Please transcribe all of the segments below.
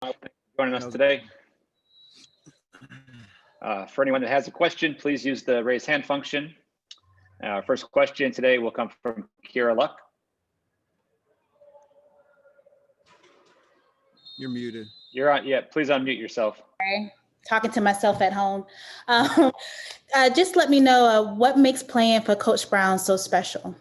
Thanks for joining us today. For anyone that has a question, please use the raise hand function. Our first question today will come from Kira Luck. You're muted. You're on. Yeah, please unmute yourself. Okay. Talking to myself at home. Just let me know what makes playing for Coach Brown so special.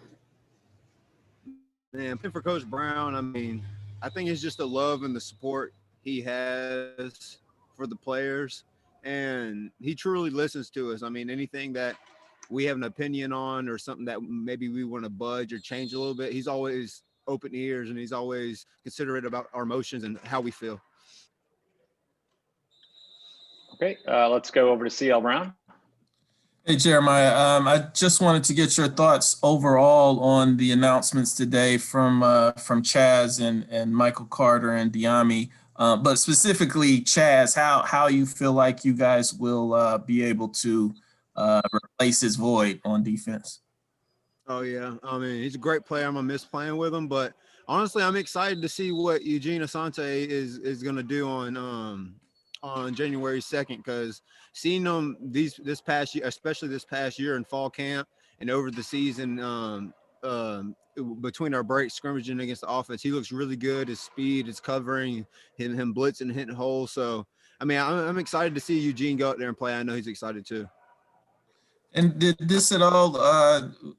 Man, playing for Coach Brown, I mean, I think it's just the love and the support he has for the players, and he truly listens to us. I mean, anything that we have an opinion on or something that maybe we want to budge or change a little bit, he's always open ears and he's always considerate about our emotions and how we feel. Okay, let's go over to CL Brown. Hey, Jeremiah, I just wanted to get your thoughts overall on the announcements today from Chaz and Michael Carter and Diami, but specifically Chaz, how you feel like you guys will be able to replace his void on defense. Oh, yeah. I mean, he's a great player. I'm going to miss playing with him, but honestly, I'm excited to see what Eugene Asante is going to do on January 2nd, because seeing them this past year, especially this past year in fall camp and over the season, between our breaks scrimmaging against the offense, he looks really good. His speed, his covering, him blitzing, hitting holes. So, I mean, I'm excited to see Eugene go out there and play. I know he's excited too. And did this at all,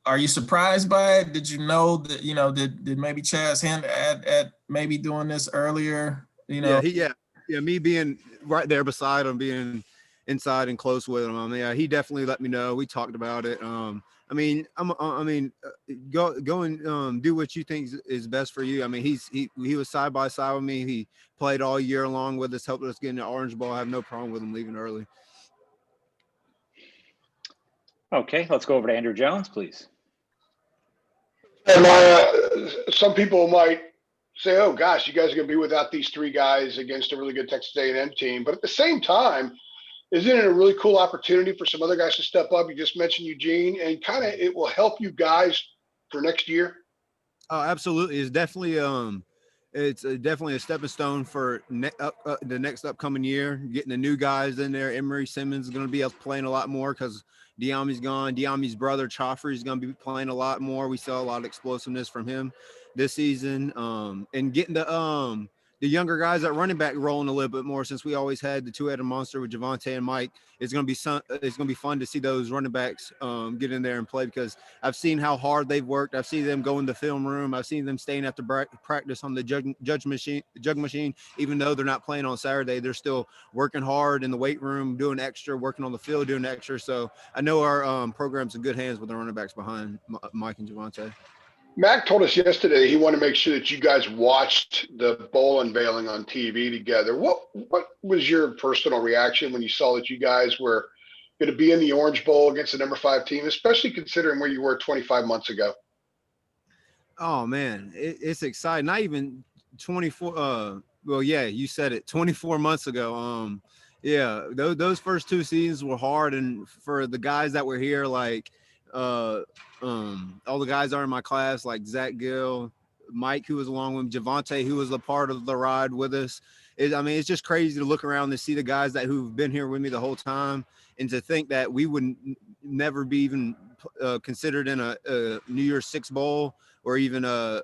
are you surprised by it? Did you know that, did maybe Chaz hint at maybe doing this earlier, Yeah, me being right there beside him, being inside and close with him. I mean, he definitely let me know. We talked about it. Go and do what you think is best for you. I mean, he was side by side with me. He played all year long with us, helped us get in the Orange Bowl. I have no problem with him leaving early. Okay, let's go over to Andrew Jones, please. And some people might say, oh, gosh, you guys are going to be without these three guys against a really good Texas A&M team. But at the same time, isn't it a really cool opportunity for some other guys to step up? You just mentioned Eugene, and kind of it will help you guys for next year. Oh, absolutely. It's definitely definitely a stepping stone for the next upcoming year, getting the new guys in there. Emery Simmons is going to be playing a lot more because Diami's gone. Diami's brother, Choffrey, is going to be playing a lot more. We saw a lot of explosiveness from him this season. And getting the younger guys at running back rolling a little bit more, since we always had the two-headed monster with Javonte and Mike. It's going to be fun to see those running backs get in there and play, because I've seen how hard they've worked. I've seen them go in the film room. I've seen them staying after practice on the jug machine. Even though they're not playing on Saturday, they're still working hard in the weight room, doing extra, working on the field, doing extra. So I know our program's in good hands with the running backs behind Mike and Javonte. Mac told us yesterday he wanted to make sure that you guys watched the bowl unveiling on TV together. What was your personal reaction when you saw that you guys were going to be in the Orange Bowl against the number 5 team, especially considering where you were 25 months ago? Oh, man, it's exciting. Not even 24 well, yeah, you said it, 24 months ago. Those first 2 seasons were hard, and for the guys that were here, like all the guys are in my class, like Zach Gill, Mike, who was along with me, Javonte, who was a part of the ride with us. It's just crazy to look around and see the guys who've been here with me the whole time, and to think that we would never be even considered in a New Year's Six Bowl or even a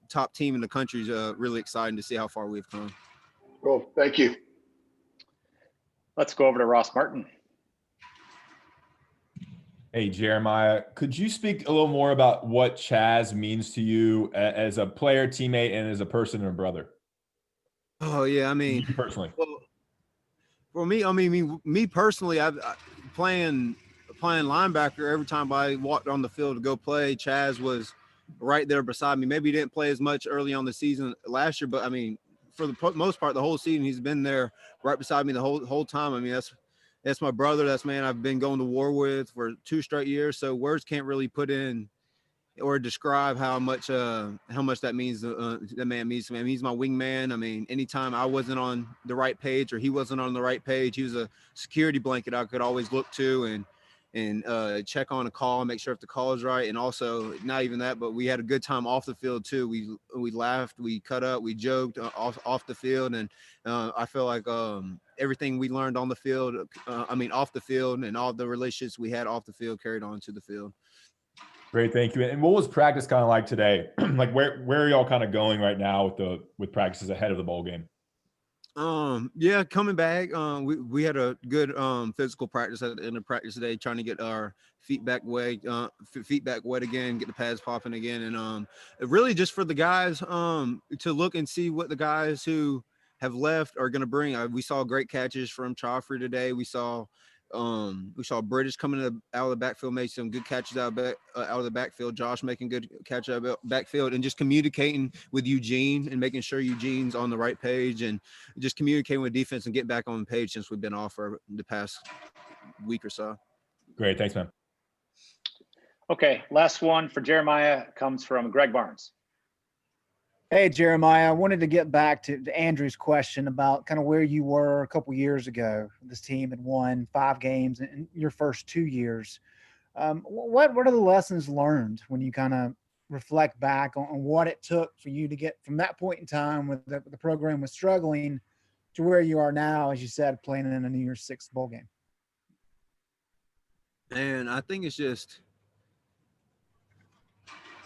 top team in the country is really exciting to see how far we've come. Cool. Thank you. Let's go over to Ross Martin. Hey, Jeremiah, could you speak a little more about what Chaz means to you as a player, teammate, and as a person and a brother? Oh, yeah. I mean, you personally. Well, for me, me personally, I've playing linebacker. Every time I walked on the field to go play, Chaz was right there beside me. Maybe he didn't play as much early on the season last year, but I mean, for the most part, the whole season, he's been there right beside me the whole time. I mean, that's my brother. That's man I've been going to war with for 2 straight years. So words can't really put in or describe how much that means. That man means to me. I mean, he's my wingman. I mean, anytime I wasn't on the right page or he wasn't on the right page, he was a security blanket I could always look to. And check on a call and make sure if the call is right. And also, not even that, but we had a good time off the field too. We laughed, we cut up, we joked off the field, and I feel like everything we learned on the field, off the field, and all the relationships we had off the field carried on to the field. Great, thank you. And what was practice kind of like today? Like where are y'all kind of going right now with practices ahead of the bowl game? Yeah, coming back. We had a good physical practice at the end of practice today, trying to get our feet back wet again, get the pads popping again, and really just for the guys to look and see what the guys who have left are going to bring. We saw great catches from Joffrey today. We saw British coming out of the backfield, made some good catches out of the backfield. Josh making good catch out of the backfield, and just communicating with Eugene and making sure Eugene's on the right page, and just communicating with defense and getting back on the page since we've been off for the past week or so. Great, thanks, man. Okay, last one for Jeremiah comes from Greg Barnes. Hey, Jeremiah, I wanted to get back to Andrew's question about kind of where you were a couple years ago. This team had won 5 games in your first 2 years. What are the lessons learned when you kind of reflect back on what it took for you to get from that point in time when the program was struggling to where you are now, as you said, playing in a New Year's Six bowl game? And I think it's just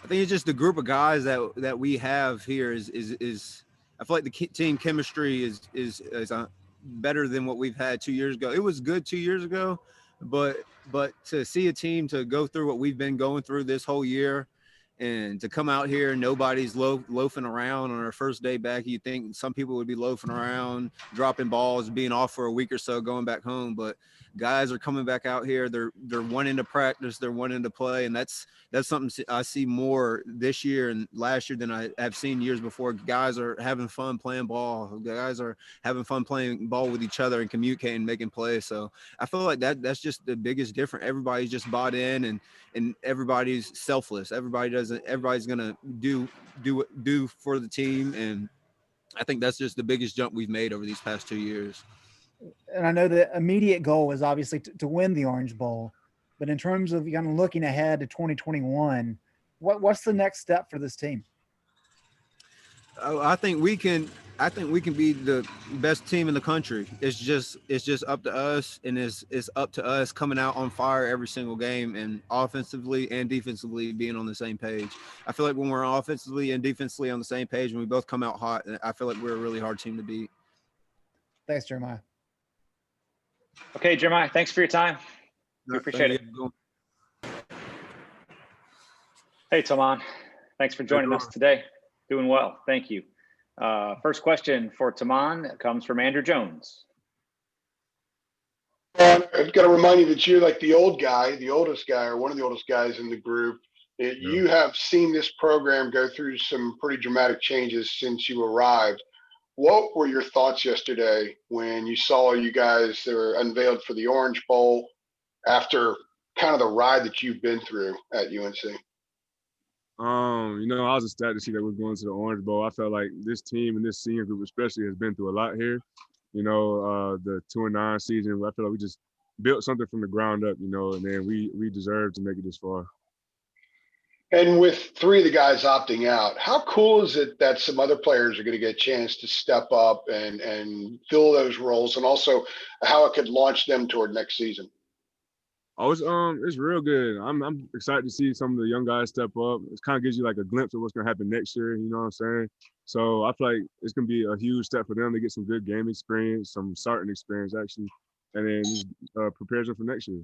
the group of guys that we have here is I feel like the team chemistry is better than what we've had 2 years ago. It was good 2 years ago, but to see a team to go through what we've been going through this whole year, and to come out here, nobody's loafing around on our first day back. You think some people would be loafing around, dropping balls, being off for a week or so, going back home. But guys are coming back out here. They're wanting to practice. They're wanting to play, and that's something I see more this year and last year than I have seen years before. Guys are having fun playing ball. Guys are having fun playing ball with each other and communicating, making plays. So I feel like that's just the biggest difference. Everybody's just bought in, and everybody's selfless. Everybody's gonna do for the team, and I think that's just the biggest jump we've made over these past 2 years. And I know the immediate goal is obviously to win the Orange Bowl, but in terms of kind of looking ahead to 2021, what's the next step for this team? I think we can be the best team in the country. It's just up to us, and it's up to us coming out on fire every single game, and offensively and defensively being on the same page. I feel like when we're offensively and defensively on the same page, and we both come out hot, I feel like we're a really hard team to beat. Thanks, Jeremiah. Okay, Jeremiah, thanks for your time. We appreciate it. Hey, Tomon, thanks for joining us today. Doing well, thank you. First question for Tomon comes from Andrew Jones. I've got to remind you that you're like the oldest guy, or one of the oldest guys in the group. You have seen this program go through some pretty dramatic changes since you arrived. What were your thoughts yesterday when you saw you guys that were unveiled for the Orange Bowl after kind of the ride that you've been through at UNC? I was ecstatic to see that we're going to the Orange Bowl. I felt like this team and this senior group especially has been through a lot here. The 2-9 season, I feel like we just built something from the ground up, and then we deserve to make it this far. And with 3 of the guys opting out, how cool is it that some other players are going to get a chance to step up and fill those roles, and also how it could launch them toward next season? Oh, it's real good. I'm excited to see some of the young guys step up. It kind of gives you like a glimpse of what's going to happen next year. You know what I'm saying? So I feel like it's going to be a huge step for them to get some good game experience, some starting experience actually, and then just prepares them for next year.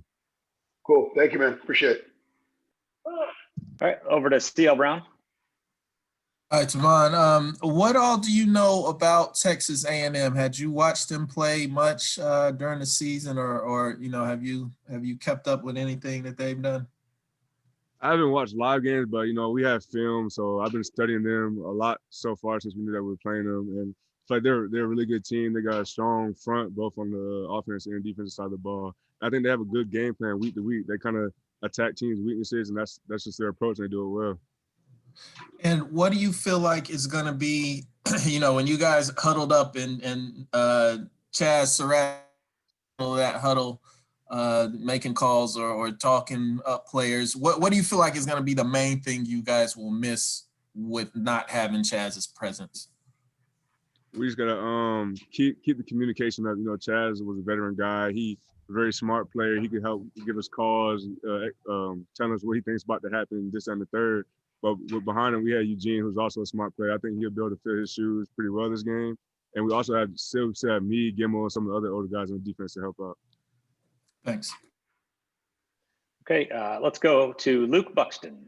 Cool. Thank you, man. Appreciate it. All right, over to CL Brown. All right, Tomon, what all do you know about Texas A&M? Had you watched them play much during the season, or have you kept up with anything that they've done? I haven't watched live games, but we have film, so I've been studying them a lot so far since we knew that we were playing them, and it's like they're a really good team. They got a strong front, both on the offense and defensive side of the ball. I think they have a good game plan week to week. They kind of attack teams' weaknesses, and that's just their approach, and they do it well. And what do you feel like is going to be, when you guys huddled up and Chaz Surratt, that huddle, making calls or talking up players. What do you feel like is going to be the main thing you guys will miss with not having Chaz's presence? We just gotta keep the communication up. You know, Chaz was a veteran guy. He a very smart player. He could help give us calls, tell us what he thinks about to happen, this and the third. But behind him, we had Eugene, who's also a smart player. I think he'll be able to fill his shoes pretty well this game. And we also have me, Gemmel, and some of the other older guys on the defense to help out. Thanks. Okay, let's go to Luke Buxton.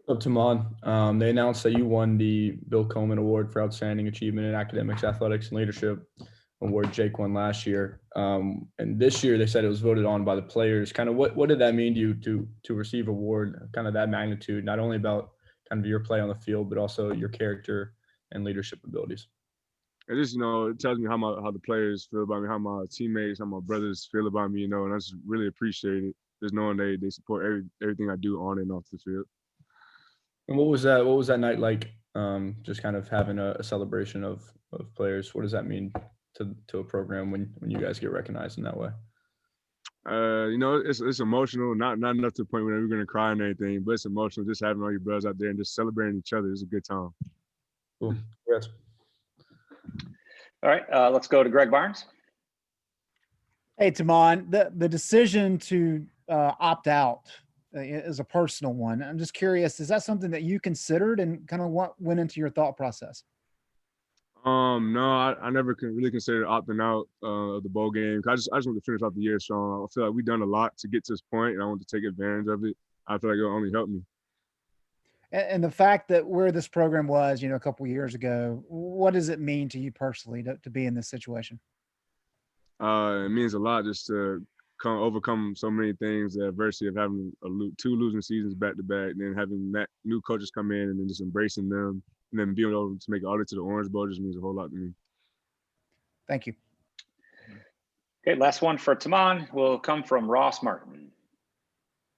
Up Tomon. They announced that you won the Bill Coleman Award for Outstanding Achievement in Academics, Athletics, and Leadership award Jake won last year. And this year they said it was voted on by the players. Kind of what did that mean to you to receive an award, kind of that magnitude, not only about kind of your play on the field, but also your character and leadership abilities? It just, it tells me how the players feel about me, how my teammates, how my brothers feel about me, and I just really appreciate it. Just knowing they support everything I do on and off the field. And what was that night like? Just kind of having a celebration of players. What does that mean to a program when you guys get recognized in that way? It's emotional, not enough to the point where we're gonna cry and anything, but it's emotional just having all your brothers out there and just celebrating each other. It's a good time. Cool. Congrats. All right, let's go to Greg Barnes. Hey, Tomon, the decision to opt out is a personal one. I'm just curious, is that something that you considered, and kind of what went into your thought process? No, I never really considered opting out of the bowl game. I just want to finish off the year strong. I feel like we've done a lot to get to this point, and I want to take advantage of it. I feel like it'll only help me. And the fact that where this program was, a couple of years ago, what does it mean to you personally to be in this situation? It means a lot just to overcome so many things, the adversity of having two losing seasons back to back, and then having new coaches come in and then just embracing them, and then being able to make it all the way to the Orange Bowl just means a whole lot to me. Thank you. Okay, last one for Tomon will come from Ross Martin.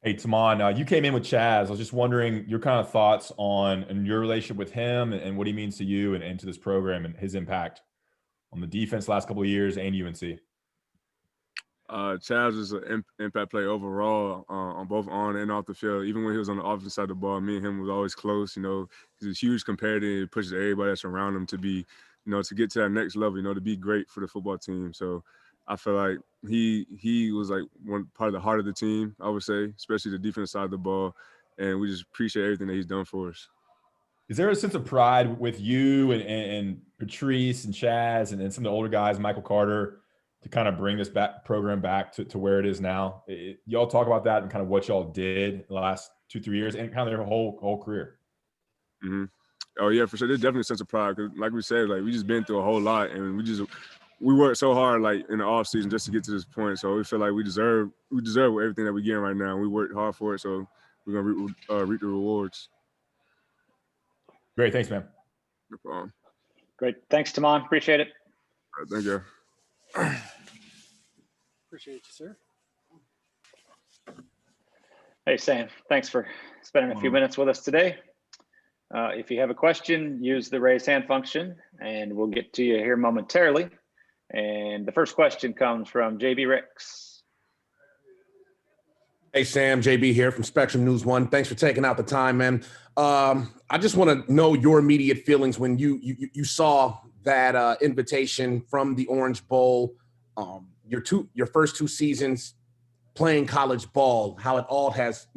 Hey, Tomon, you came in with Chaz. I was just wondering your kind of thoughts on your relationship with him and what he means to you and to this program and his impact on the defense last couple of years and UNC. Chaz is an impact player overall on both on and off the field. Even when he was on the offensive side of the ball, me and him was always close. He's a huge competitor. He pushes everybody that's around him to be, to get to that next level, to be great for the football team. So I feel like he was like one part of the heart of the team, I would say, especially the defense side of the ball. And we just appreciate everything that he's done for us. Is there a sense of pride with you and Patrice and Chaz and some of the older guys, Michael Carter, to kind of bring this program back to where it is now? Y'all talk about that and kind of what y'all did the last 2-3 years and kind of their whole career. Mm-hmm. Oh yeah, for sure. There's definitely a sense of pride because, like we said, we just been through a whole lot, and we worked so hard in the off season just to get to this point. So we feel like we deserve everything that we're getting right now. We worked hard for it, so we're gonna reap the rewards. Great, thanks, man. No problem. Great, thanks, Tomon. Appreciate it. All right, thank you. Appreciate you, sir. Hey, Sam, thanks for spending a few minutes with us today. If you have a question, use the raise hand function and we'll get to you here momentarily. And the first question comes from JB Ricks. Hey, Sam, JB here from Spectrum News 1. Thanks for taking out the time, man. I just want to know your immediate feelings when you saw that invitation from the Orange Bowl, your first 2 seasons playing college ball, how it all has,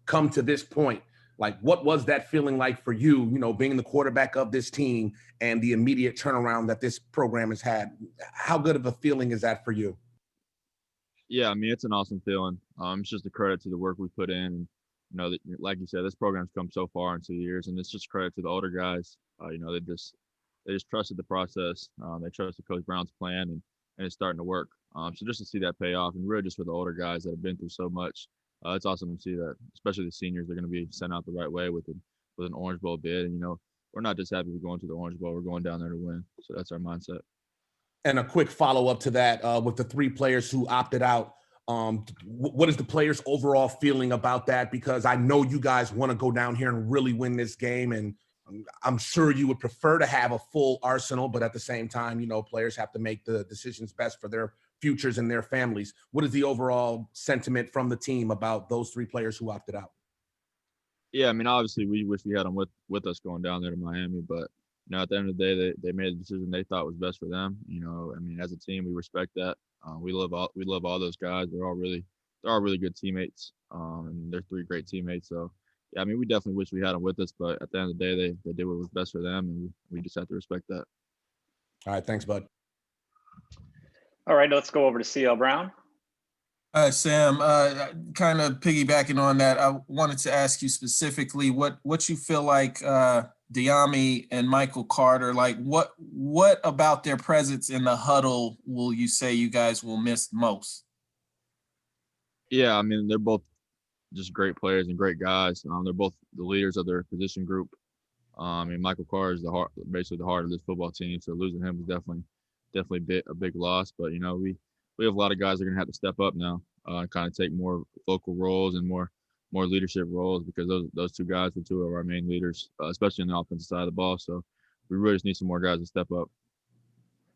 come to this point. Like, what was that feeling like for you, being the quarterback of this team and the immediate turnaround that this program has had? How good of a feeling is that for you? Yeah, I mean, it's an awesome feeling. It's just a credit to the work we put in. That, like you said, this program's come so far in 2 years, and it's just credit to the older guys. They just trusted the process. They trusted Coach Brown's plan, and it's starting to work. So just to see that pay off, and really just for the older guys that have been through so much, it's awesome to see that, especially the seniors. They're going to be sent out the right way with an Orange Bowl bid. And, we're not just happy we're going to the Orange Bowl. We're going down there to win. So that's our mindset. And a quick follow-up to that, with the 3 players who opted out, what is the players' overall feeling about that? Because I know you guys want to go down here and really win this game, and I'm sure you would prefer to have a full arsenal, but at the same time, players have to make the decisions best for their futures and their families. What is the overall sentiment from the team about those 3 players who opted out? Yeah, I mean, obviously, we wish we had them with us going down there to Miami, but at the end of the day, they made a decision they thought was best for them. I mean, as a team, we respect that. We love all those guys. They're all really good teammates, and they're 3 great teammates. So, yeah, I mean, we definitely wish we had them with us, but at the end of the day, they did what was best for them, and we just have to respect that. All right, thanks, bud. All right, let's go over to CL Brown. Sam, kind of piggybacking on that, I wanted to ask you specifically what you feel like Dyami and Michael Carter, like what about their presence in the huddle will you say you guys will miss most? Yeah, I mean, they're both just great players and great guys. They're both the leaders of their position group. I mean, Michael Carter is basically the heart of this football team, so losing him is definitely a big loss. But we have a lot of guys that are going to have to step up now, kind of take more vocal roles and more leadership roles, because those 2 guys are 2 of our main leaders, especially on the offensive side of the ball. So we really just need some more guys to step up.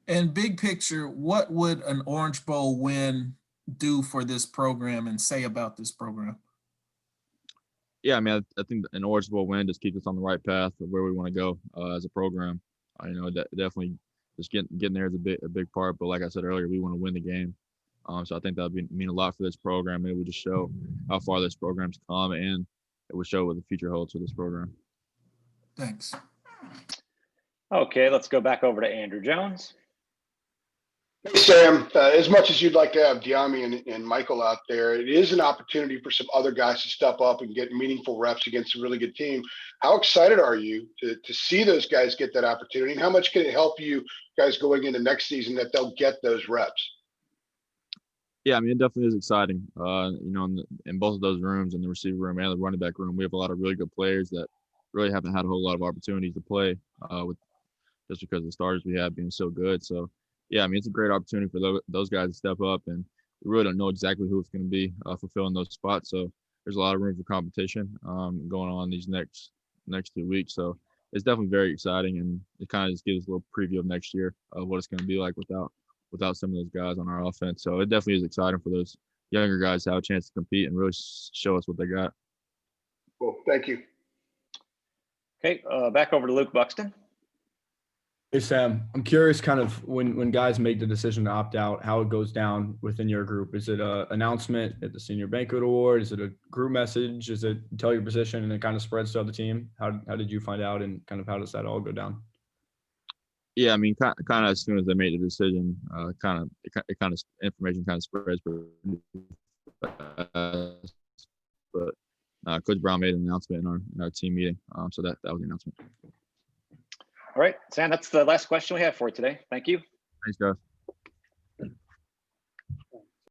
And big picture, what would an Orange Bowl win do for this program and say about this program? Yeah, I mean, I think an Orange Bowl win just keeps us on the right path of where we want to go as a program. Definitely just getting there is a big part. But like I said earlier, we want to win the game. So I think that would mean a lot for this program. It would just show how far this program's come, and it would show what the future holds for this program. Thanks. Okay, let's go back over to Andrew Jones. Hey, Sam, as much as you'd like to have Dyami and Michael out there, it is an opportunity for some other guys to step up and get meaningful reps against a really good team. How excited are you to see those guys get that opportunity, and how much can it help you guys going into next season that they'll get those reps? Yeah, I mean, it definitely is exciting. In both of those rooms, in the receiver room and the running back room, we have a lot of really good players that really haven't had a whole lot of opportunities to play with, just because of the starters we have being so good. So, yeah, I mean, it's a great opportunity for those guys to step up, and we really don't know exactly who it's going to be fulfilling those spots. So there's a lot of room for competition going on these next 2 weeks. So it's definitely very exciting, and it kind of just gives us a little preview of next year of what it's going to be like without some of those guys on our offense. So it definitely is exciting for those younger guys to have a chance to compete and really show us what they got. Cool. Thank you. Okay, back over to Luke Buxton. Hey, Sam, I'm curious kind of when guys make the decision to opt out, how it goes down within your group. Is it an announcement at the senior banquet award? Is it a group message? Is it tell your position and it kind of spreads to the team? How did you find out, and kind of how does that all go down? Yeah, I mean, kind of as soon as they made the decision, information kind of spreads. But Coach Brown made an announcement in our team meeting, so that was the announcement. All right, Sam, that's the last question we have for today. Thank you. Thanks, guys.